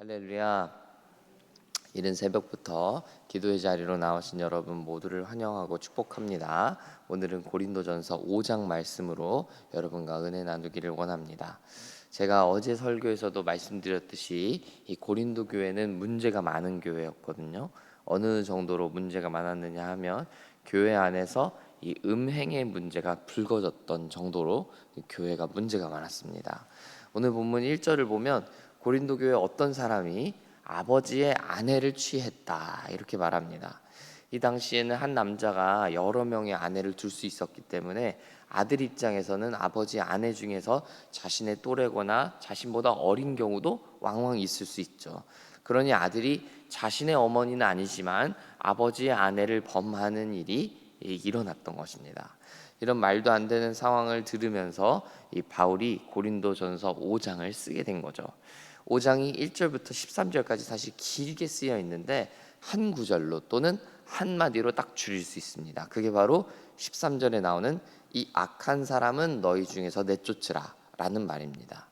할렐루야. 이른 새벽부터 기도의 자리로 나오신 여러분 모두를 환영하고 축복합니다. 오늘은 고린도전서 5장 말씀으로 여러분과 은혜 나누기를 원합니다. 제가 어제 설교에서도 말씀드렸듯이 이 고린도 교회는 문제가 많은 교회였거든요. 어느 정도로 문제가 많았느냐 하면 교회 안에서 이 음행의 문제가 불거졌던 정도로 교회가 문제가 많았습니다. 오늘 본문 1절을 보면 고린도 교회 어떤 사람이 아버지의 아내를 취했다 이렇게 말합니다. 이 당시에는 한 남자가 여러 명의 아내를 둘 수 있었기 때문에 아들 입장에서는 아버지 아내 중에서 자신의 또래거나 자신보다 어린 경우도 왕왕 있을 수 있죠. 그러니 아들이 자신의 어머니는 아니지만 아버지의 아내를 범하는 일이 일어났던 것입니다. 이런 말도 안 되는 상황을 들으면서 이 바울이 고린도전서 5장을 쓰게 된 거죠. 5장이 1절부터 13절까지 사실 길게 쓰여 있는데 한 구절로 또는 한마디로 딱 줄일 수 있습니다. 그게 바로 13절에 나오는 이 악한 사람은 너희 중에서 내쫓으라 라는 말입니다.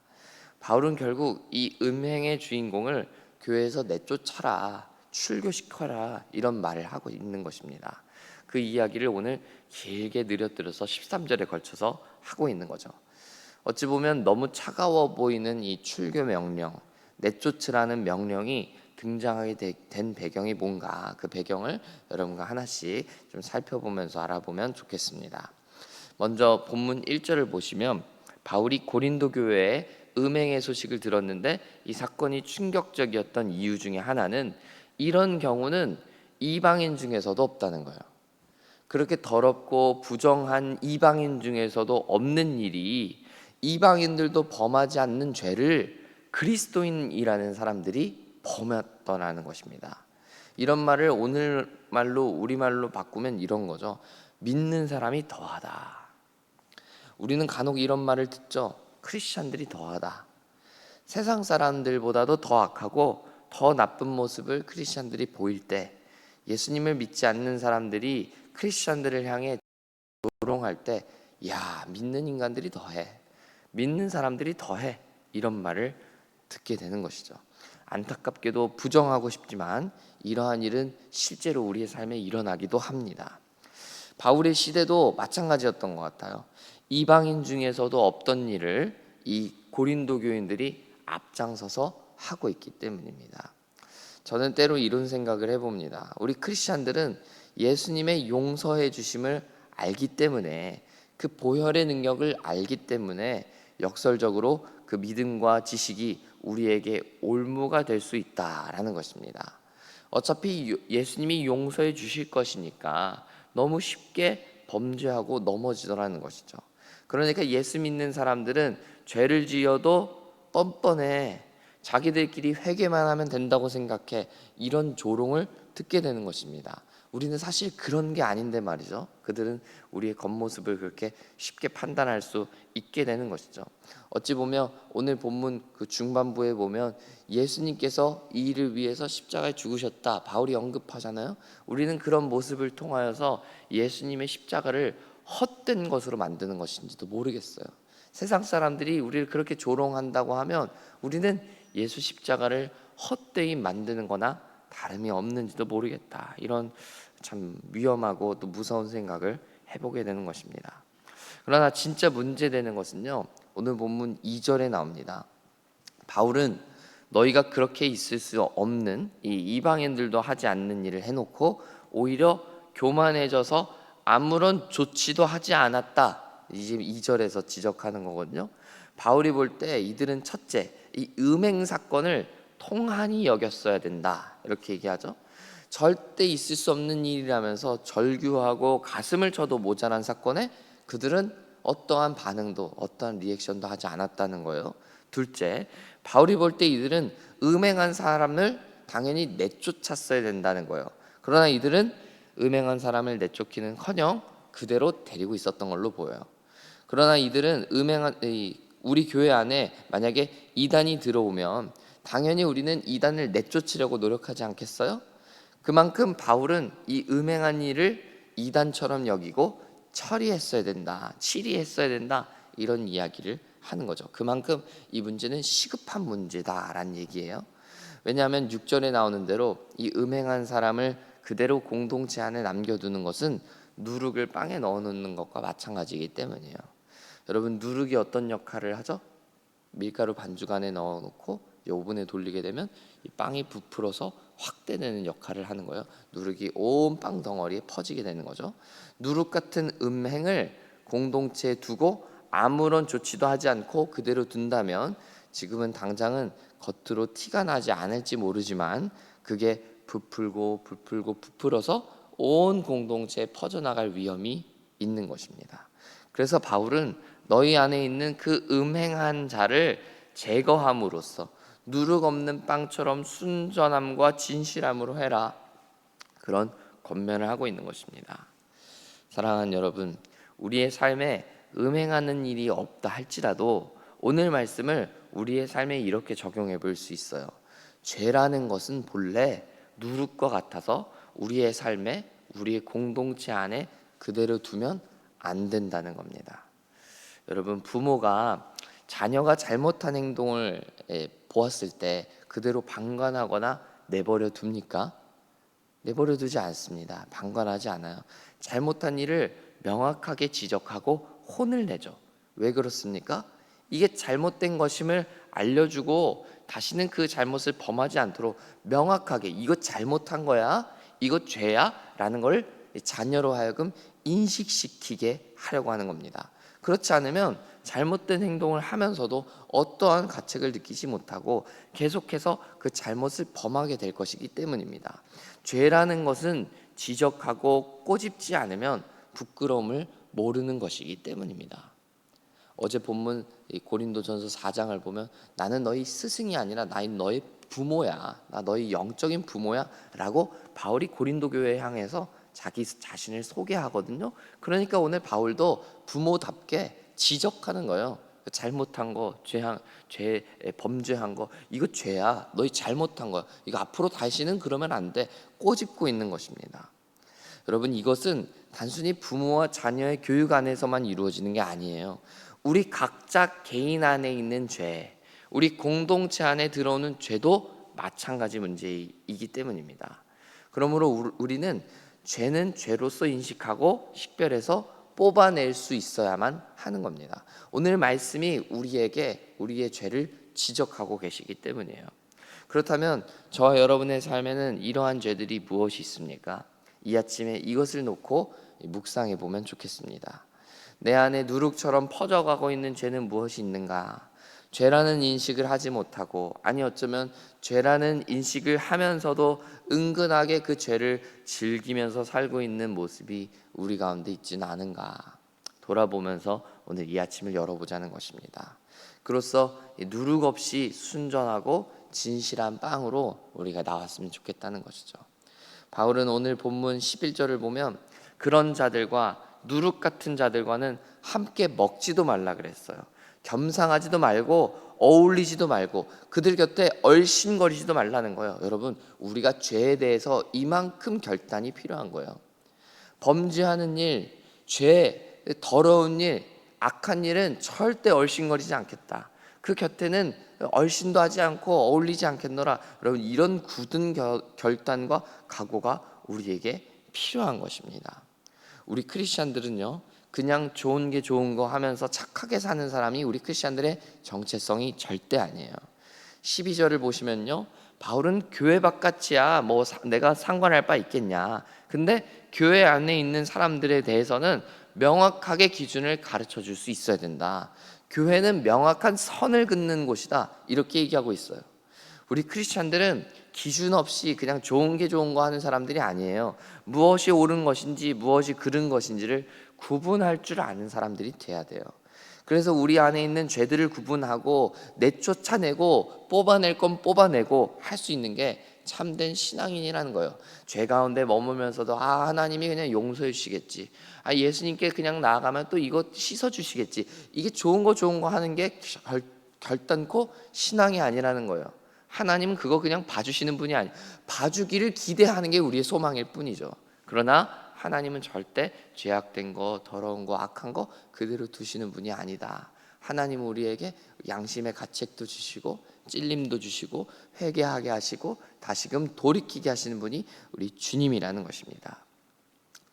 바울은 결국 이 음행의 주인공을 교회에서 내쫓아라, 출교시켜라 이런 말을 하고 있는 것입니다. 그 이야기를 오늘 길게 느려들어서 13절에 걸쳐서 하고 있는 거죠. 어찌 보면 너무 차가워 보이는 이 출교 명령, 내쫓으라는 명령이 등장하게 된 배경이 뭔가, 그 배경을 여러분과 하나씩 좀 살펴보면서 알아보면 좋겠습니다. 먼저 본문 1절을 보시면 바울이 고린도 교회에 음행의 소식을 들었는데 이 사건이 충격적이었던 이유 중에 하나는 이런 경우는 이방인 중에서도 없다는 거예요. 그렇게 더럽고 부정한 이방인 중에서도 없는 일이 이방인들도 범하지 않는 죄를 그리스도인이라는 사람들이 범했더라는 것입니다. 이런 말을 오늘 말로 우리말로 바꾸면 이런 거죠. 믿는 사람이 더하다. 우리는 간혹 이런 말을 듣죠. 크리스찬들이 더하다. 세상 사람들보다도 더 악하고 더 나쁜 모습을 크리스찬들이 보일 때, 예수님을 믿지 않는 사람들이 크리스찬들을 향해 조롱할 때, 야, 믿는 인간들이 더해, 믿는 사람들이 더해, 이런 말을 듣게 되는 것이죠. 안타깝게도 부정하고 싶지만 이러한 일은 실제로 우리의 삶에 일어나기도 합니다. 바울의 시대도 마찬가지였던 것 같아요. 이방인 중에서도 없던 일을 이 고린도 교인들이 앞장서서 하고 있기 때문입니다. 저는 때로 이런 생각을 해봅니다. 우리 크리스찬들은 예수님의 용서해 주심을 알기 때문에, 그 보혈의 능력을 알기 때문에 역설적으로 그 믿음과 지식이 우리에게 올무가 될 수 있다라는 것입니다. 어차피 예수님이 용서해 주실 것이니까 너무 쉽게 범죄하고 넘어지더라는 것이죠. 그러니까 예수 믿는 사람들은 죄를 지어도 뻔뻔해, 자기들끼리 회개만 하면 된다고 생각해, 이런 조롱을 듣게 되는 것입니다. 우리는 사실 그런 게 아닌데 말이죠. 그들은 우리의 겉모습을 그렇게 쉽게 판단할 수 있게 되는 것이죠. 어찌 보면 오늘 본문 그 중반부에 보면 예수님께서 이 일을 위해서 십자가에 죽으셨다, 바울이 언급하잖아요. 우리는 그런 모습을 통하여서 예수님의 십자가를 헛된 것으로 만드는 것인지도 모르겠어요. 세상 사람들이 우리를 그렇게 조롱한다고 하면 우리는 예수 십자가를 헛되이 만드는 거나 다름이 없는지도 모르겠다. 이런 참 위험하고 또 무서운 생각을 해보게 되는 것입니다. 그러나 진짜 문제되는 것은요, 오늘 본문 2절에 나옵니다. 바울은 너희가 그렇게 있을 수 없는 이 이방인들도 하지 않는 일을 해놓고 오히려 교만해져서 아무런 조치도 하지 않았다, 이제 2절에서 지적하는 거거든요. 바울이 볼 때 이들은 첫째, 이 음행 사건을 통한이 여겼어야 된다 이렇게 얘기하죠. 절대 있을 수 없는 일이라면서 절규하고 가슴을 쳐도 모자란 사건에 그들은 어떠한 반응도 어떠한 리액션도 하지 않았다는 거예요. 둘째, 바울이 볼 때 이들은 음행한 사람을 당연히 내쫓았어야 된다는 거예요. 그러나 이들은 음행한 사람을 내쫓기는커녕 그대로 데리고 있었던 걸로 보여요. 그러나 이들은 우리 교회 안에 만약에 이단이 들어오면 당연히 우리는 이단을 내쫓으려고 노력하지 않겠어요? 그만큼 바울은 이 음행한 일을 이단처럼 여기고 처리했어야 된다, 치리했어야 된다, 이런 이야기를 하는 거죠. 그만큼 이 문제는 시급한 문제다라는 얘기예요. 왜냐하면 6절에 나오는 대로 이 음행한 사람을 그대로 공동체 안에 남겨두는 것은 누룩을 빵에 넣어놓는 것과 마찬가지이기 때문이에요. 여러분, 누룩이 어떤 역할을 하죠? 밀가루 반죽 안에 넣어놓고 오븐에 돌리게 되면 이 빵이 부풀어서 확대되는 역할을 하는 거예요. 누룩이 온 빵 덩어리에 퍼지게 되는 거죠. 누룩 같은 음행을 공동체에 두고 아무런 조치도 하지 않고 그대로 둔다면 지금은 당장은 겉으로 티가 나지 않을지 모르지만 그게 부풀어서 온 공동체에 퍼져나갈 위험이 있는 것입니다. 그래서 바울은 너희 안에 있는 그 음행한 자를 제거함으로써 누룩 없는 빵처럼 순전함과 진실함으로 해라, 그런 권면을 하고 있는 것입니다. 사랑하는 여러분, 우리의 삶에 음행하는 일이 없다 할지라도 오늘 말씀을 우리의 삶에 이렇게 적용해 볼 수 있어요. 죄라는 것은 본래 누룩과 같아서 우리의 삶에, 우리의 공동체 안에 그대로 두면 안 된다는 겁니다. 여러분, 부모가 자녀가 잘못한 행동을 보았을 때 그대로 방관하거나 내버려 둡니까? 내버려 두지 않습니다. 방관하지 않아요. 잘못한 일을 명확하게 지적하고 혼을 내죠. 왜 그렇습니까? 이게 잘못된 것임을 알려주고 다시는 그 잘못을 범하지 않도록 명확하게 이거 잘못한 거야, 이거 죄야 라는 걸 자녀로 하여금 인식시키게 하려고 하는 겁니다. 그렇지 않으면 잘못된 행동을 하면서도 어떠한 가책을 느끼지 못하고 계속해서 그 잘못을 범하게 될 것이기 때문입니다. 죄라는 것은 지적하고 꼬집지 않으면 부끄러움을 모르는 것이기 때문입니다. 어제 본문 고린도전서 4장을 보면 나는 너희 스승이 아니라 나는 너희 부모야, 나 너희 영적인 부모야 라고 바울이 고린도 교회에 향해서 자기 자신을 소개하거든요. 그러니까 오늘 바울도 부모답게 지적하는 거예요. 잘못한 거, 죄 범죄한 거, 이거 죄야, 너희 잘못한 거야, 이거 앞으로 다시는 그러면 안 돼, 꼬집고 있는 것입니다. 여러분, 이것은 단순히 부모와 자녀의 교육 안에서만 이루어지는 게 아니에요. 우리 각자 개인 안에 있는 죄, 우리 공동체 안에 들어오는 죄도 마찬가지 문제이기 때문입니다. 그러므로 우리는 죄는 죄로서 인식하고 식별해서 뽑아낼 수 있어야만 하는 겁니다. 오늘 말씀이 우리에게 우리의 죄를 지적하고 계시기 때문이에요. 그렇다면 저와 여러분의 삶에는 이러한 죄들이 무엇이 있습니까? 이 아침에 이것을 놓고 묵상해 보면 좋겠습니다. 내 안에 누룩처럼 퍼져가고 있는 죄는 무엇이 있는가? 죄라는 인식을 하지 못하고, 아니 어쩌면 죄라는 인식을 하면서도 은근하게 그 죄를 즐기면서 살고 있는 모습이 우리 가운데 있지는 않은가 돌아보면서 오늘 이 아침을 열어보자는 것입니다. 그로써 누룩 없이 순전하고 진실한 빵으로 우리가 나왔으면 좋겠다는 것이죠. 바울은 오늘 본문 11절을 보면 그런 자들과 누룩 같은 자들과는 함께 먹지도 말라 그랬어요. 겸상하지도 말고 어울리지도 말고 그들 곁에 얼씬거리지도 말라는 거예요. 여러분, 우리가 죄에 대해서 이만큼 결단이 필요한 거예요. 범죄하는 일, 죄, 더러운 일, 악한 일은 절대 얼씬거리지 않겠다. 그 곁에는 얼씬도 하지 않고 어울리지 않겠노라. 여러분, 이런 굳은 결단과 각오가 우리에게 필요한 것입니다. 우리 크리스찬들은요, 그냥 좋은 게 좋은 거 하면서 착하게 사는 사람이 우리 크리스찬들의 정체성이 절대 아니에요. 12절을 보시면요, 바울은 교회 바깥이야 뭐 내가 상관할 바 있겠냐, 근데 교회 안에 있는 사람들에 대해서는 명확하게 기준을 가르쳐 줄 수 있어야 된다. 교회는 명확한 선을 긋는 곳이다, 이렇게 얘기하고 있어요. 우리 크리스찬들은 기준 없이 그냥 좋은 게 좋은 거 하는 사람들이 아니에요. 무엇이 옳은 것인지 무엇이 그른 것인지를 구분할 줄 아는 사람들이 돼야 돼요. 그래서 우리 안에 있는 죄들을 구분하고 내쫓아내고 뽑아낼 건 뽑아내고 할 수 있는 게 참된 신앙인이라는 거예요. 죄 가운데 머물면서도 하나님이 그냥 용서해 주시겠지, 예수님께 그냥 나아가면 또 이거 씻어 주시겠지, 이게 좋은 거 하는 게 결단코 신앙이 아니라는 거예요. 하나님은 그거 그냥 봐주시는 분이 아니에요. 봐주기를 기대하는 게 우리의 소망일 뿐이죠. 그러나 하나님은 절대 죄악된 거, 더러운 거, 악한 거 그대로 두시는 분이 아니다. 하나님은 우리에게 양심의 가책도 주시고 찔림도 주시고 회개하게 하시고 다시금 돌이키게 하시는 분이 우리 주님이라는 것입니다.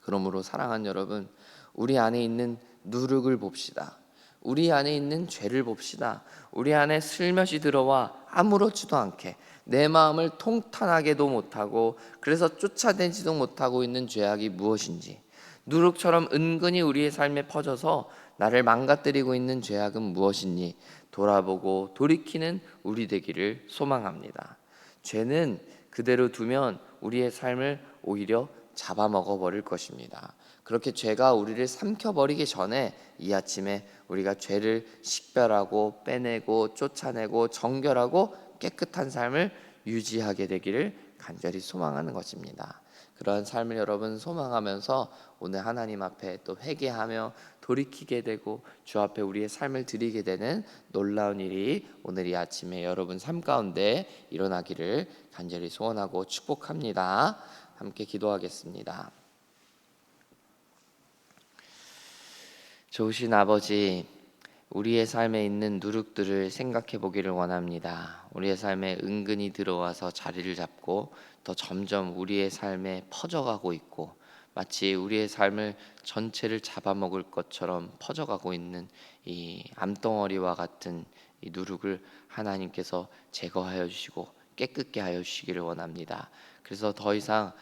그러므로 사랑하는 여러분, 우리 안에 있는 누룩을 봅시다. 우리 안에 있는 죄를 봅시다. 우리 안에 슬며시 들어와 아무렇지도 않게 내 마음을 통탄하게도 못하고 그래서 쫓아내지도 못하고 있는 죄악이 무엇인지, 누룩처럼 은근히 우리의 삶에 퍼져서 나를 망가뜨리고 있는 죄악은 무엇인지 돌아보고 돌이키는 우리 되기를 소망합니다. 죄는 그대로 두면 우리의 삶을 오히려 잡아먹어 버릴 것입니다. 그렇게 죄가 우리를 삼켜버리기 전에 이 아침에 우리가 죄를 식별하고 빼내고 쫓아내고 정결하고 깨끗한 삶을 유지하게 되기를 간절히 소망하는 것입니다. 그러한 삶을 여러분 소망하면서 오늘 하나님 앞에 또 회개하며 돌이키게 되고 주 앞에 우리의 삶을 드리게 되는 놀라운 일이 오늘 이 아침에 여러분 삶 가운데 일어나기를 간절히 소원하고 축복합니다. 함께 기도하겠습니다. 좋으신 아버지, 우리의 삶에 있는 누룩들을 생각해 보기를 원합니다. 우리의 삶에 은근히 들어와서 자리를 잡고 더 점점 우리의 삶에 퍼져가고 있고 마치 우리의 삶을 전체를 잡아먹을 것처럼 퍼져가고 있는 이 암덩어리와 같은 이 누룩을 하나님께서 제거하여 주시고 깨끗게 하여 주시기를 원합니다. 그래서 더 이상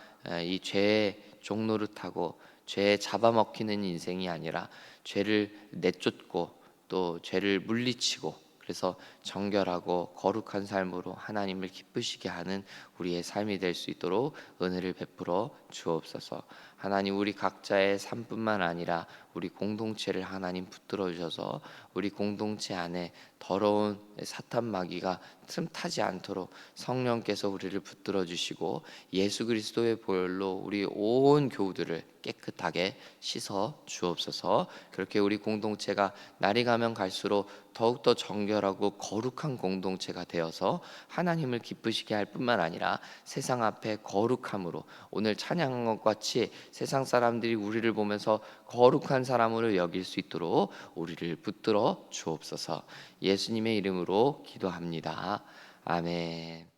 이 죄의 종노릇하고 죄에 잡아먹히는 인생이 아니라 죄를 내쫓고 또 죄를 물리치고 그래서 정결하고 거룩한 삶으로 하나님을 기쁘시게 하는 우리의 삶이 될 수 있도록 은혜를 베풀어 주옵소서. 하나님, 우리 각자의 삶뿐만 아니라 우리 공동체를 하나님 붙들어 주셔서 우리 공동체 안에 더러운 사탄 마귀가 틈타지 않도록 성령께서 우리를 붙들어 주시고 예수 그리스도의 보혈로 우리 온 교우들을 깨끗하게 씻어 주옵소서. 그렇게 우리 공동체가 날이 가면 갈수록 더욱더 정결하고 거룩한 공동체가 되어서 하나님을 기쁘시게 할 뿐만 아니라 세상 앞에 거룩함으로 오늘 찬양한 것 같이 세상 사람들이 우리를 보면서 거룩한 사람으로 여길 수 있도록 우리를 붙들어 주옵소서. 예수님의 이름으로 기도합니다. 아멘.